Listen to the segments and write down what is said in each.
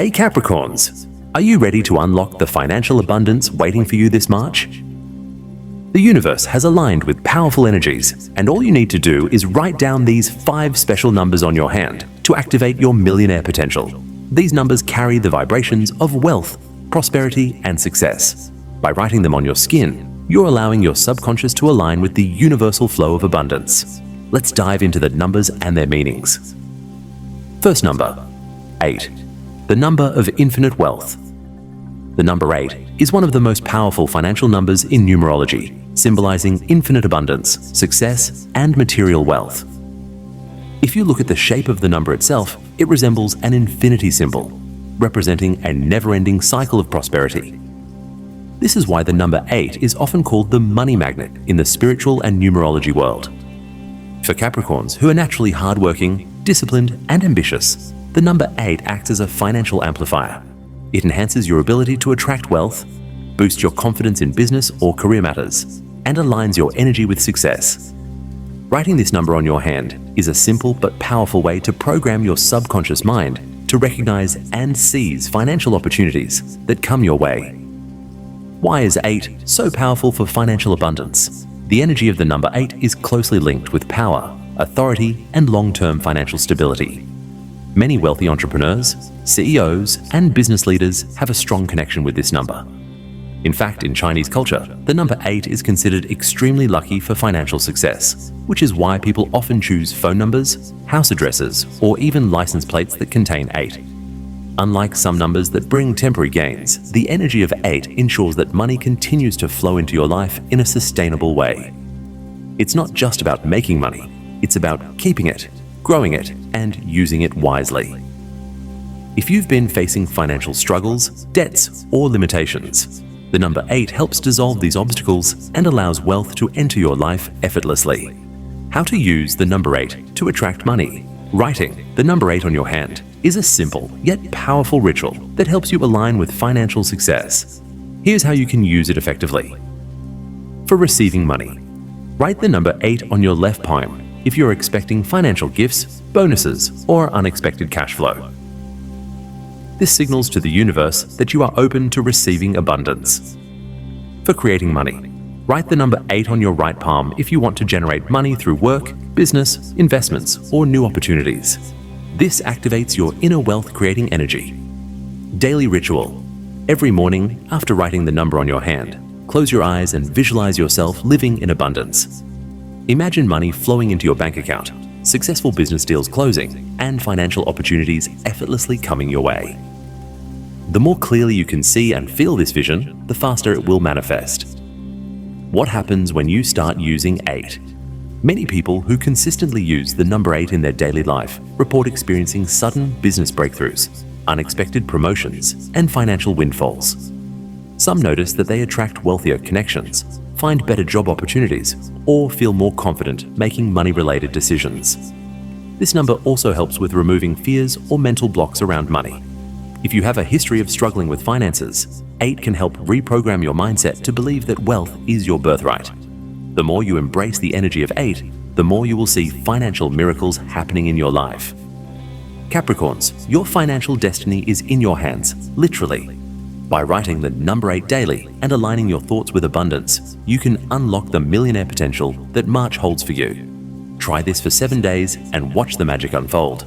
Hey Capricorns! Are you ready to unlock the financial abundance waiting for you this March? The universe has aligned with powerful energies, and all you need to do is write down these 5 special numbers on your hand to activate your millionaire potential. These numbers carry the vibrations of wealth, prosperity, and success. By writing them on your skin, you're allowing your subconscious to align with the universal flow of abundance. Let's dive into the numbers and their meanings. First number, 8. The number of infinite wealth. The number 8 is one of the most powerful financial numbers in numerology, symbolizing infinite abundance, success, and material wealth. If you look at the shape of the number itself, it resembles an infinity symbol, representing a never-ending cycle of prosperity. This is why the number 8 is often called the money magnet in the spiritual and numerology world. For Capricorns, who are naturally hardworking, disciplined, and ambitious, the number 8 acts as a financial amplifier. It enhances your ability to attract wealth, boosts your confidence in business or career matters, and aligns your energy with success. Writing this number on your hand is a simple but powerful way to program your subconscious mind to recognize and seize financial opportunities that come your way. Why is 8 so powerful for financial abundance? The energy of the number 8 is closely linked with power, authority, and long-term financial stability. Many wealthy entrepreneurs, CEOs, and business leaders have a strong connection with this number. In fact, in Chinese culture, the number 8 is considered extremely lucky for financial success, which is why people often choose phone numbers, house addresses, or even license plates that contain 8. Unlike some numbers that bring temporary gains, the energy of 8 ensures that money continues to flow into your life in a sustainable way. It's not just about making money, it's about keeping it, growing it, and using it wisely. If you've been facing financial struggles, debts, or limitations, the number 8 helps dissolve these obstacles and allows wealth to enter your life effortlessly. How to use the number 8 to attract money. Writing the number 8 on your hand is a simple yet powerful ritual that helps you align with financial success. Here's how you can use it effectively. For receiving money, write the number 8 on your left palm if you're expecting financial gifts, bonuses, or unexpected cash flow. This signals to the universe that you are open to receiving abundance. For creating money, write the number 8 on your right palm if you want to generate money through work, business, investments, or new opportunities. This activates your inner wealth-creating energy. Daily ritual. Every morning, after writing the number on your hand, close your eyes and visualize yourself living in abundance. Imagine money flowing into your bank account, successful business deals closing, and financial opportunities effortlessly coming your way. The more clearly you can see and feel this vision, the faster it will manifest. What happens when you start using 8? Many people who consistently use the number 8 in their daily life report experiencing sudden business breakthroughs, unexpected promotions, and financial windfalls. Some notice that they attract wealthier connections, find better job opportunities, or feel more confident making money-related decisions. This number also helps with removing fears or mental blocks around money. If you have a history of struggling with finances, 8 can help reprogram your mindset to believe that wealth is your birthright. The more you embrace the energy of 8, the more you will see financial miracles happening in your life. Capricorns, your financial destiny is in your hands, literally. By writing the number 8 daily and aligning your thoughts with abundance, you can unlock the millionaire potential that March holds for you. Try this for 7 days and watch the magic unfold.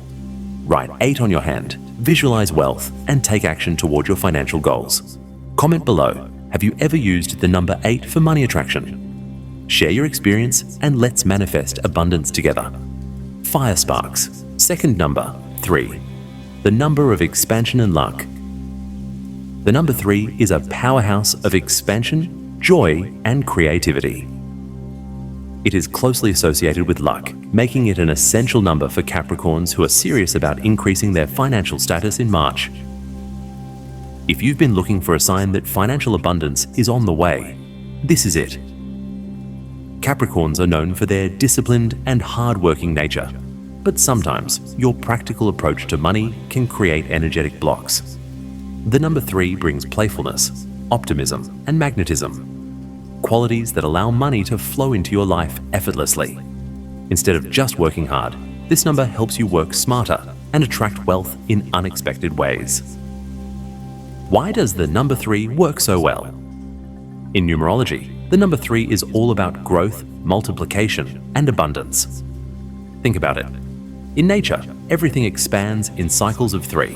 Write 8 on your hand, visualize wealth, and take action toward your financial goals. Comment below, have you ever used the number 8 for money attraction? Share your experience and let's manifest abundance together. Fire sparks. Second number, 3. The number of expansion and luck. The number 3 is a powerhouse of expansion, joy, and creativity. It is closely associated with luck, making it an essential number for Capricorns who are serious about increasing their financial status in March. If you've been looking for a sign that financial abundance is on the way, this is it. Capricorns are known for their disciplined and hard-working nature, but sometimes your practical approach to money can create energetic blocks. The number 3 brings playfulness, optimism, and magnetism, qualities that allow money to flow into your life effortlessly. Instead of just working hard, this number helps you work smarter and attract wealth in unexpected ways. Why does the number 3 work so well? In numerology, the number 3 is all about growth, multiplication, and abundance. Think about it. In nature, everything expands in cycles of 3.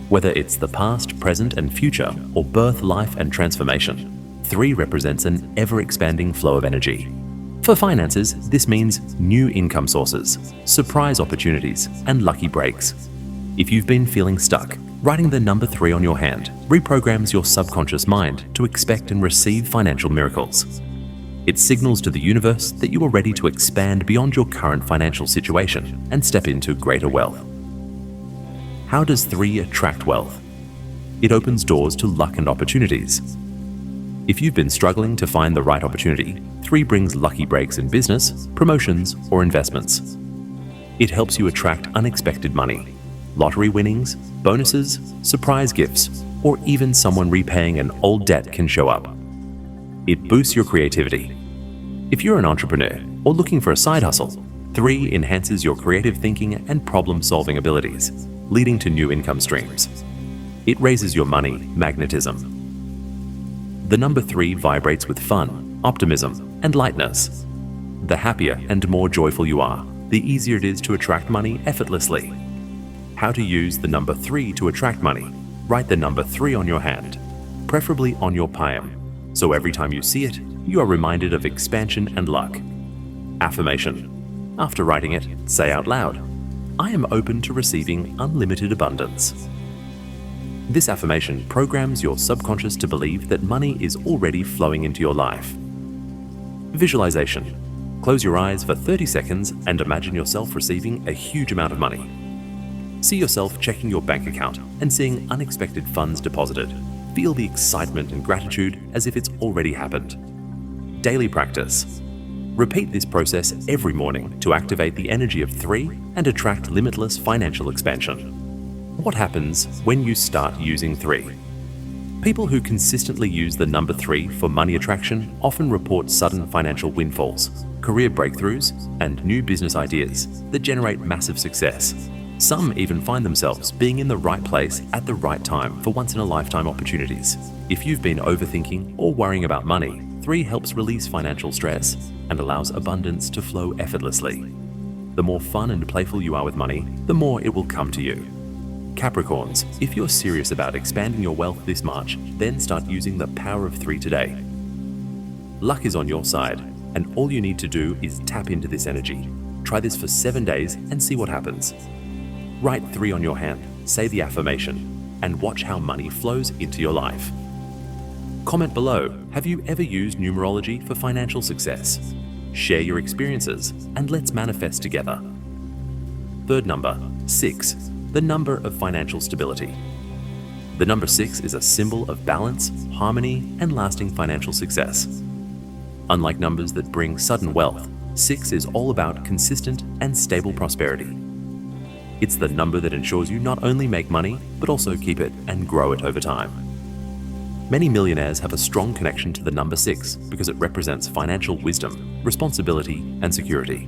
Whether it's the past, present, and future, or birth, life, and transformation, 3 represents an ever-expanding flow of energy. For finances, this means new income sources, surprise opportunities, and lucky breaks. If you've been feeling stuck, writing the number 3 on your hand reprograms your subconscious mind to expect and receive financial miracles. It signals to the universe that you are ready to expand beyond your current financial situation and step into greater wealth. How does 3 attract wealth? It opens doors to luck and opportunities. If you've been struggling to find the right opportunity, 3 brings lucky breaks in business, promotions, or investments. It helps you attract unexpected money, lottery winnings, bonuses, surprise gifts, or even someone repaying an old debt can show up. It boosts your creativity. If you're an entrepreneur or looking for a side hustle, 3 enhances your creative thinking and problem-solving abilities, leading to new income streams. It raises your money magnetism. The number 3 vibrates with fun, optimism, and lightness. The happier and more joyful you are, the easier it is to attract money effortlessly. How to use the number 3 to attract money? Write the number 3 on your hand, preferably on your palm, so every time you see it, you are reminded of expansion and luck. Affirmation. After writing it, say out loud, "I am open to receiving unlimited abundance." This affirmation programs your subconscious to believe that money is already flowing into your life. Visualization. Close your eyes for 30 seconds and imagine yourself receiving a huge amount of money. See yourself checking your bank account and seeing unexpected funds deposited. Feel the excitement and gratitude as if it's already happened. Daily practice. Repeat this process every morning to activate the energy of 3 and attract limitless financial expansion. What happens when you start using 3? People who consistently use the number 3 for money attraction often report sudden financial windfalls, career breakthroughs, and new business ideas that generate massive success. Some even find themselves being in the right place at the right time for once-in-a-lifetime opportunities. If you've been overthinking or worrying about money, 3 helps release financial stress and allows abundance to flow effortlessly. The more fun and playful you are with money, the more it will come to you. Capricorns, if you're serious about expanding your wealth this March, then start using the power of 3 today. Luck is on your side, and all you need to do is tap into this energy. Try this for 7 days and see what happens. Write 3 on your hand, say the affirmation, and watch how money flows into your life. Comment below, have you ever used numerology for financial success? Share your experiences, and let's manifest together. Third number, 6. The number of financial stability. The number 6 is a symbol of balance, harmony, and lasting financial success. Unlike numbers that bring sudden wealth, 6 is all about consistent and stable prosperity. It's the number that ensures you not only make money, but also keep it and grow it over time. Many millionaires have a strong connection to the number 6 because it represents financial wisdom, responsibility, and security.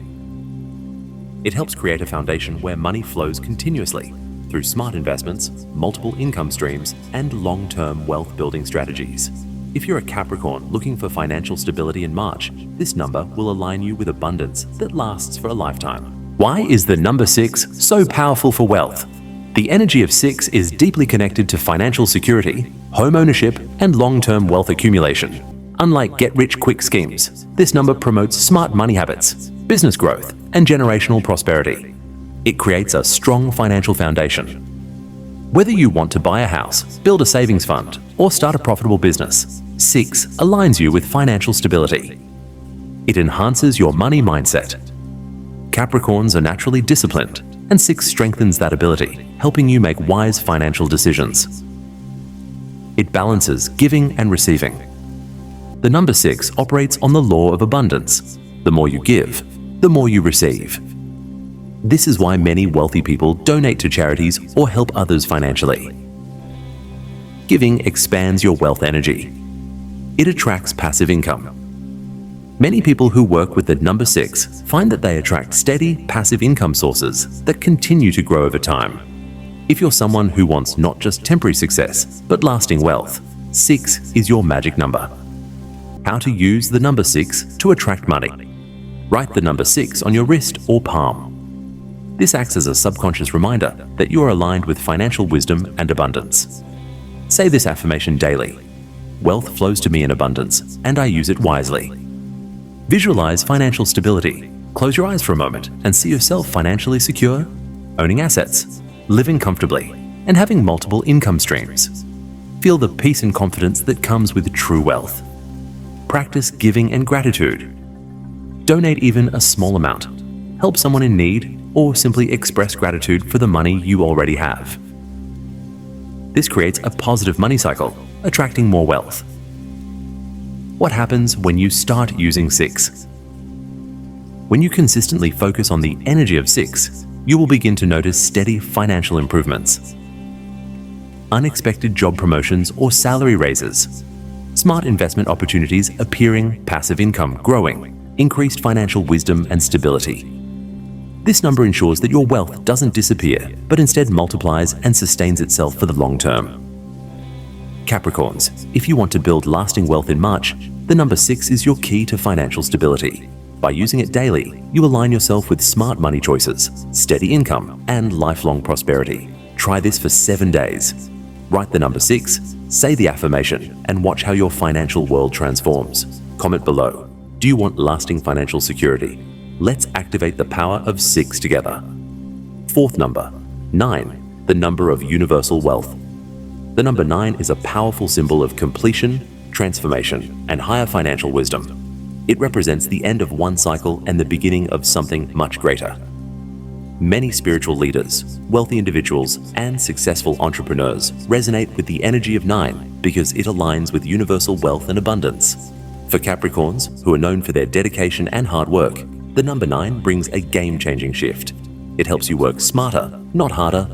It helps create a foundation where money flows continuously through smart investments, multiple income streams, and long-term wealth-building strategies. If you're a Capricorn looking for financial stability in March, this number will align you with abundance that lasts for a lifetime. Why is the number 6 so powerful for wealth? The energy of 6 is deeply connected to financial security, home ownership, and long-term wealth accumulation. Unlike get-rich-quick schemes, this number promotes smart money habits, business growth, and generational prosperity. It creates a strong financial foundation. Whether you want to buy a house, build a savings fund, or start a profitable business, 6 aligns you with financial stability. It enhances your money mindset. Capricorns are naturally disciplined, and 6 strengthens that ability, helping you make wise financial decisions. It balances giving and receiving. The number 6 operates on the law of abundance. The more you give, the more you receive. This is why many wealthy people donate to charities or help others financially. Giving expands your wealth energy. It attracts passive income. Many people who work with the number 6 find that they attract steady, passive income sources that continue to grow over time. If you're someone who wants not just temporary success, but lasting wealth, 6 is your magic number. How to use the number 6 to attract money. Write the number 6 on your wrist or palm. This acts as a subconscious reminder that you are aligned with financial wisdom and abundance. Say this affirmation daily. Wealth flows to me in abundance, and I use it wisely. Visualize financial stability. Close your eyes for a moment and see yourself financially secure, owning assets, living comfortably, and having multiple income streams. Feel the peace and confidence that comes with true wealth. Practice giving and gratitude. Donate even a small amount. Help someone in need, or simply express gratitude for the money you already have. This creates a positive money cycle, attracting more wealth. What happens when you start using 6? When you consistently focus on the energy of 6, you will begin to notice steady financial improvements. Unexpected job promotions or salary raises, smart investment opportunities appearing, passive income growing, increased financial wisdom and stability. This number ensures that your wealth doesn't disappear, but instead multiplies and sustains itself for the long term. Capricorns, if you want to build lasting wealth in March, the number 6 is your key to financial stability. By using it daily, you align yourself with smart money choices, steady income, and lifelong prosperity. Try this for 7 days. Write the number 6, say the affirmation, and watch how your financial world transforms. Comment below. Do you want lasting financial security? Let's activate the power of 6 together. Fourth number, 9, the number of universal wealth. The number 9 is a powerful symbol of completion, transformation, and higher financial wisdom. It represents the end of one cycle and the beginning of something much greater. Many spiritual leaders, wealthy individuals, and successful entrepreneurs resonate with the energy of 9 because it aligns with universal wealth and abundance. For Capricorns, who are known for their dedication and hard work, the number 9 brings a game-changing shift. It helps you work smarter, not harder,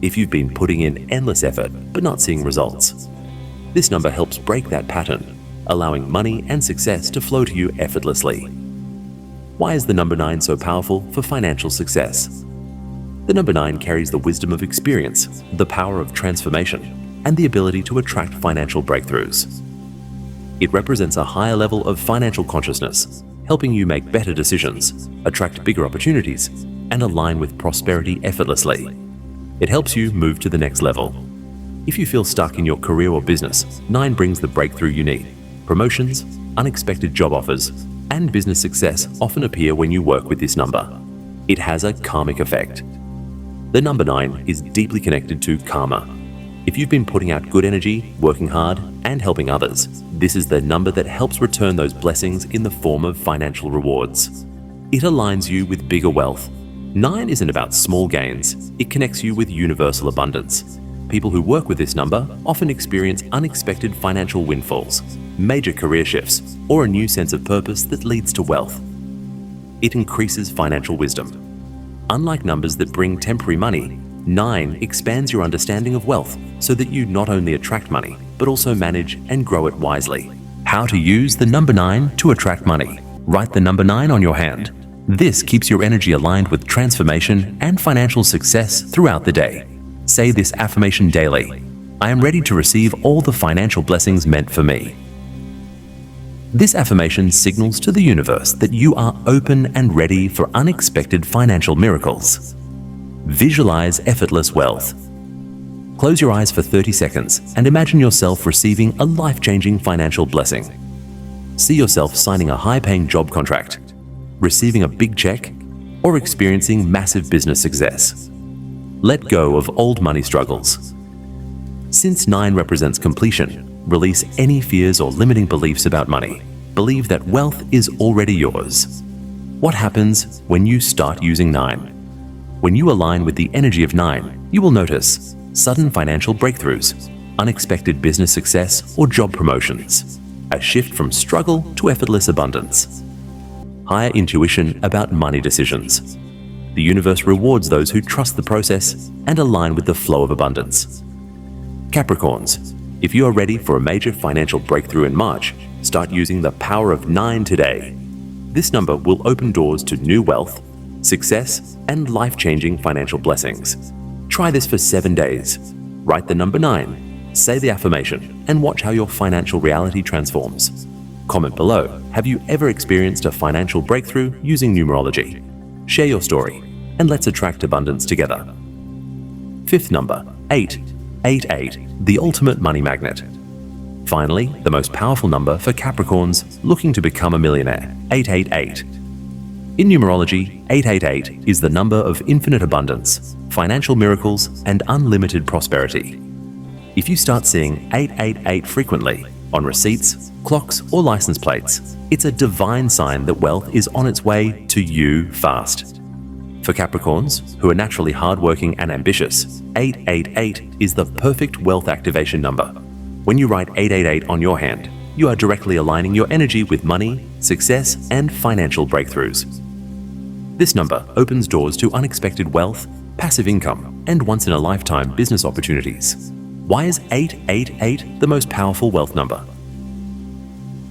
if you've been putting in endless effort but not seeing results. This number helps break that pattern, allowing money and success to flow to you effortlessly. Why is the number 9 so powerful for financial success? The number 9 carries the wisdom of experience, the power of transformation, and the ability to attract financial breakthroughs. It represents a higher level of financial consciousness, helping you make better decisions, attract bigger opportunities, and align with prosperity effortlessly. It helps you move to the next level. If you feel stuck in your career or business, 9 brings the breakthrough you need. Promotions, unexpected job offers, and business success often appear when you work with this number. It has a karmic effect. The number 9 is deeply connected to karma. If you've been putting out good energy, working hard, and helping others, this is the number that helps return those blessings in the form of financial rewards. It aligns you with bigger wealth. 9 isn't about small gains, it connects you with universal abundance. People who work with this number often experience unexpected financial windfalls, major career shifts, or a new sense of purpose that leads to wealth. It increases financial wisdom. Unlike numbers that bring temporary money, 9 expands your understanding of wealth so that you not only attract money, but also manage and grow it wisely. How to use the number 9 to attract money. Write the number 9 on your hand. This keeps your energy aligned with transformation and financial success throughout the day. Say this affirmation daily. I am ready to receive all the financial blessings meant for me. This affirmation signals to the universe that you are open and ready for unexpected financial miracles. Visualize effortless wealth. Close your eyes for 30 seconds and imagine yourself receiving a life-changing financial blessing. See yourself signing a high-paying job contract, receiving a big check, or experiencing massive business success. Let go of old money struggles. Since 9 represents completion, release any fears or limiting beliefs about money. Believe that wealth is already yours. What happens when you start using 9? When you align with the energy of 9, you will notice sudden financial breakthroughs, unexpected business success or job promotions, a shift from struggle to effortless abundance, higher intuition about money decisions. The universe rewards those who trust the process and align with the flow of abundance. Capricorns, if you are ready for a major financial breakthrough in March, start using the power of 9 today. This number will open doors to new wealth, success, and life-changing financial blessings. Try this for 7 days. Write the number 9, say the affirmation, and watch how your financial reality transforms. Comment below, have you ever experienced a financial breakthrough using numerology? Share your story, and let's attract abundance together. Fifth number, 888, the ultimate money magnet. Finally, the most powerful number for Capricorns looking to become a millionaire, 888. In numerology, 888 is the number of infinite abundance, financial miracles, and unlimited prosperity. If you start seeing 888 frequently on receipts, clocks, or license plates, it's a divine sign that wealth is on its way to you fast. For Capricorns, who are naturally hardworking and ambitious, 888 is the perfect wealth activation number. When you write 888 on your hand, you are directly aligning your energy with money, success, and financial breakthroughs. This number opens doors to unexpected wealth, passive income, and once-in-a-lifetime business opportunities. Why is 888 the most powerful wealth number?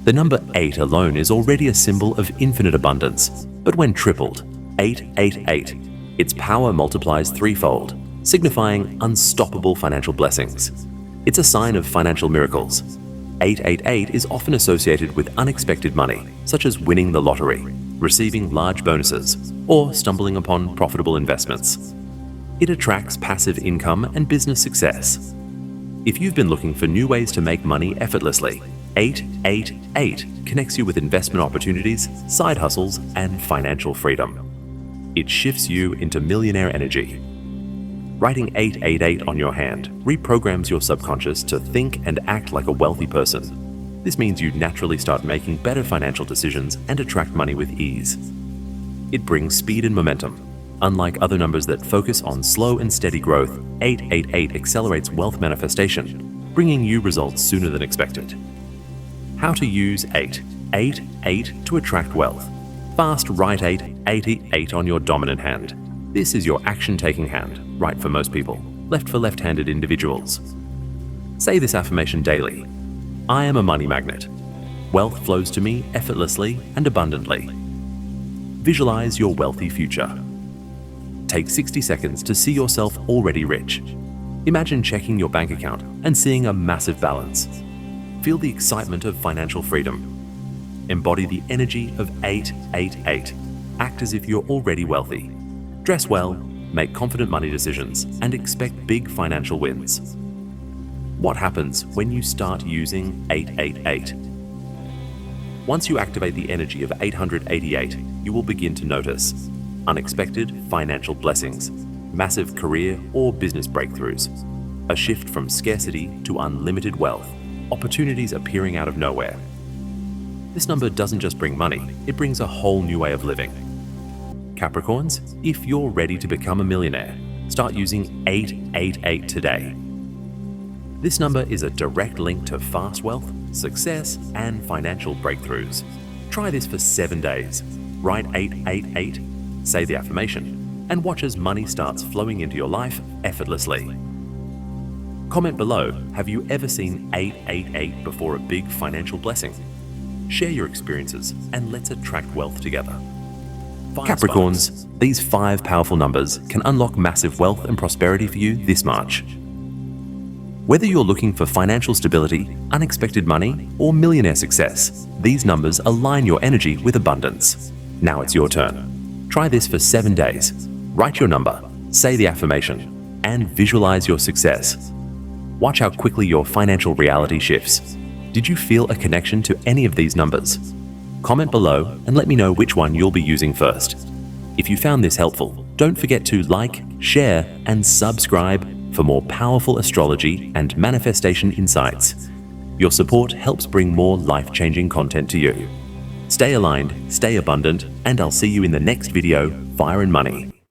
The number 8 alone is already a symbol of infinite abundance, but when tripled, 888, its power multiplies threefold, signifying unstoppable financial blessings. It's a sign of financial miracles. 888 is often associated with unexpected money, such as winning the lottery, receiving large bonuses, or stumbling upon profitable investments. It attracts passive income and business success. If you've been looking for new ways to make money effortlessly, 888 connects you with investment opportunities, side hustles, and financial freedom. It shifts you into millionaire energy. Writing 888 on your hand reprograms your subconscious to think and act like a wealthy person. This means you naturally start making better financial decisions and attract money with ease. It brings speed and momentum. Unlike other numbers that focus on slow and steady growth, 888 accelerates wealth manifestation, bringing you results sooner than expected. How to use 888 to attract wealth. Fast write 888 on your dominant hand. This is your action-taking hand, right for most people, left for left-handed individuals. Say this affirmation daily. I am a money magnet. Wealth flows to me effortlessly and abundantly. Visualize your wealthy future. Take 60 seconds to see yourself already rich. Imagine checking your bank account and seeing a massive balance. Feel the excitement of financial freedom. Embody the energy of 888. Act as if you're already wealthy. Dress well, make confident money decisions, and expect big financial wins. What happens when you start using 888? Once you activate the energy of 888, you will begin to notice unexpected financial blessings, massive career or business breakthroughs, a shift from scarcity to unlimited wealth, opportunities appearing out of nowhere. This number doesn't just bring money, it brings a whole new way of living. Capricorns, if you're ready to become a millionaire, start using 888 today. This number is a direct link to fast wealth, success, and financial breakthroughs. Try this for 7 days. Write 888, say the affirmation, and watch as money starts flowing into your life effortlessly. Comment below, have you ever seen 888 before a big financial blessing? Share your experiences and let's attract wealth together. Capricorns, these 5 powerful numbers can unlock massive wealth and prosperity for you this March. Whether you're looking for financial stability, unexpected money, or millionaire success, these numbers align your energy with abundance. Now it's your turn. Try this for 7 days. Write your number, say the affirmation, and visualize your success. Watch how quickly your financial reality shifts. Did you feel a connection to any of these numbers? Comment below and let me know which one you'll be using first. If you found this helpful, don't forget to like, share, and subscribe for more powerful astrology and manifestation insights. Your support helps bring more life-changing content to you. Stay aligned, stay abundant, and I'll see you in the next video, Fire and Money.